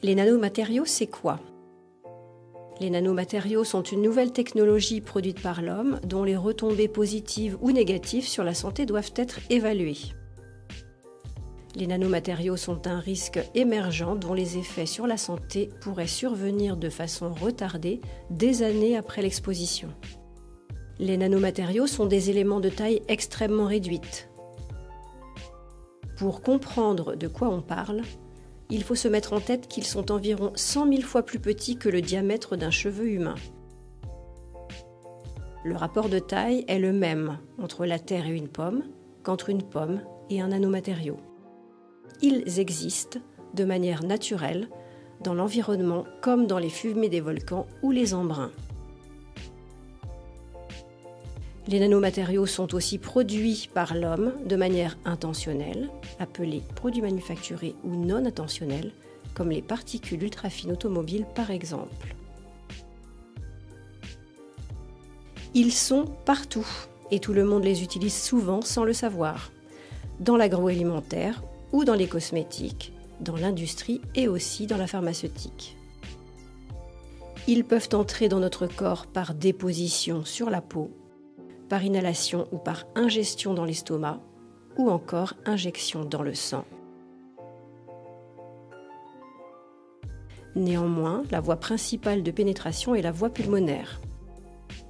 Les nanomatériaux, c'est quoi? Les nanomatériaux sont une nouvelle technologie produite par l'homme dont les retombées positives ou négatives sur la santé doivent être évaluées. Les nanomatériaux sont un risque émergent dont les effets sur la santé pourraient survenir de façon retardée des années après l'exposition. Les nanomatériaux sont des éléments de taille extrêmement réduite. Pour comprendre de quoi on parle, il faut se mettre en tête qu'ils sont environ 100 000 fois plus petits que le diamètre d'un cheveu humain. Le rapport de taille est le même entre la Terre et une pomme qu'entre une pomme et un nanomatériau. Ils existent de manière naturelle dans l'environnement comme dans les fumées des volcans ou les embruns. Les nanomatériaux sont aussi produits par l'homme de manière intentionnelle, appelés produits manufacturés ou non intentionnels, comme les particules ultrafines automobiles par exemple. Ils sont partout et tout le monde les utilise souvent sans le savoir, dans l'agroalimentaire ou dans les cosmétiques, dans l'industrie et aussi dans la pharmaceutique. Ils peuvent entrer dans notre corps par déposition sur la peau, par inhalation ou par ingestion dans l'estomac, ou encore injection dans le sang. Néanmoins, la voie principale de pénétration est la voie pulmonaire.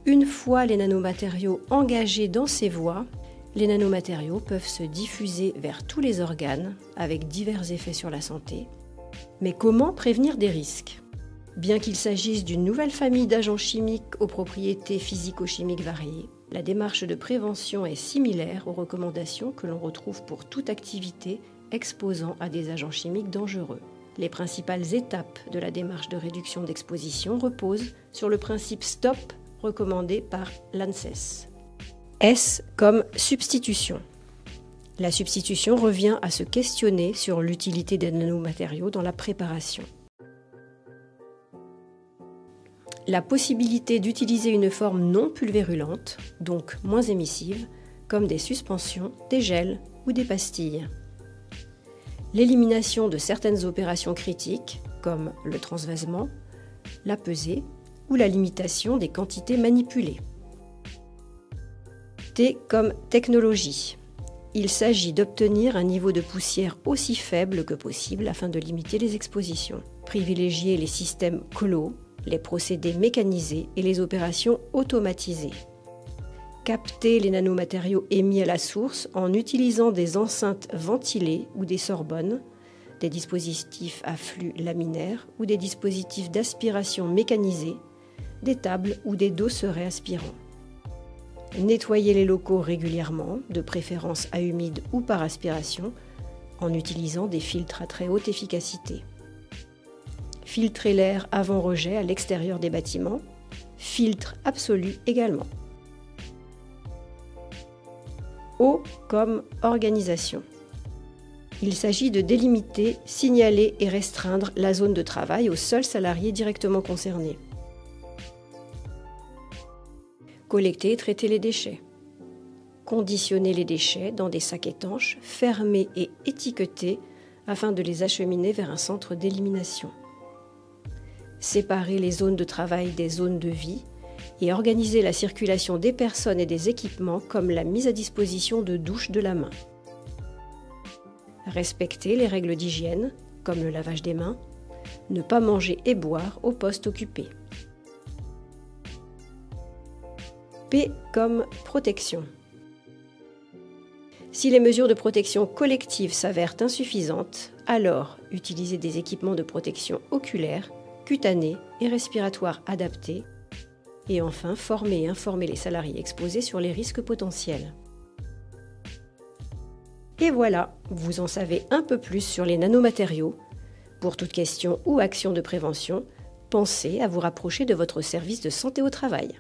Une fois les nanomatériaux engagés dans ces voies, les nanomatériaux peuvent se diffuser vers tous les organes avec divers effets sur la santé. Mais comment prévenir des risques? Bien qu'il s'agisse d'une nouvelle famille d'agents chimiques aux propriétés physico-chimiques variées, la démarche de prévention est similaire aux recommandations que l'on retrouve pour toute activité exposant à des agents chimiques dangereux. Les principales étapes de la démarche de réduction d'exposition reposent sur le principe STOP recommandé par l'ANSES. S comme substitution. La substitution revient à se questionner sur l'utilité des nanomatériaux dans la préparation. La possibilité d'utiliser une forme non pulvérulente, donc moins émissive, comme des suspensions, des gels ou des pastilles. L'élimination de certaines opérations critiques, comme le transvasement, la pesée ou la limitation des quantités manipulées. T comme technologie. Il s'agit d'obtenir un niveau de poussière aussi faible que possible afin de limiter les expositions. Privilégier les systèmes clos, les procédés mécanisés et les opérations automatisées. Capter les nanomatériaux émis à la source en utilisant des enceintes ventilées ou des sorbonnes, des dispositifs à flux laminaires ou des dispositifs d'aspiration mécanisés, des tables ou des doserets aspirants. Nettoyer les locaux régulièrement, de préférence à humide ou par aspiration, en utilisant des filtres à très haute efficacité. Filtrer l'air avant rejet à l'extérieur des bâtiments, filtre absolu également. O comme organisation. Il s'agit de délimiter, signaler et restreindre la zone de travail aux seuls salariés directement concernés. Collecter et traiter les déchets. Conditionner les déchets dans des sacs étanches, fermés et étiquetés afin de les acheminer vers un centre d'élimination. Séparer les zones de travail des zones de vie et organiser la circulation des personnes et des équipements comme la mise à disposition de douches de la main. Respecter les règles d'hygiène, comme le lavage des mains, ne pas manger et boire au poste occupé. P comme protection. Si les mesures de protection collective s'avèrent insuffisantes, alors utilisez des équipements de protection oculaire, cutanée et respiratoire adaptés. Et enfin, former et informer les salariés exposés sur les risques potentiels. Et voilà, vous en savez un peu plus sur les nanomatériaux. Pour toute question ou action de prévention, pensez à vous rapprocher de votre service de santé au travail.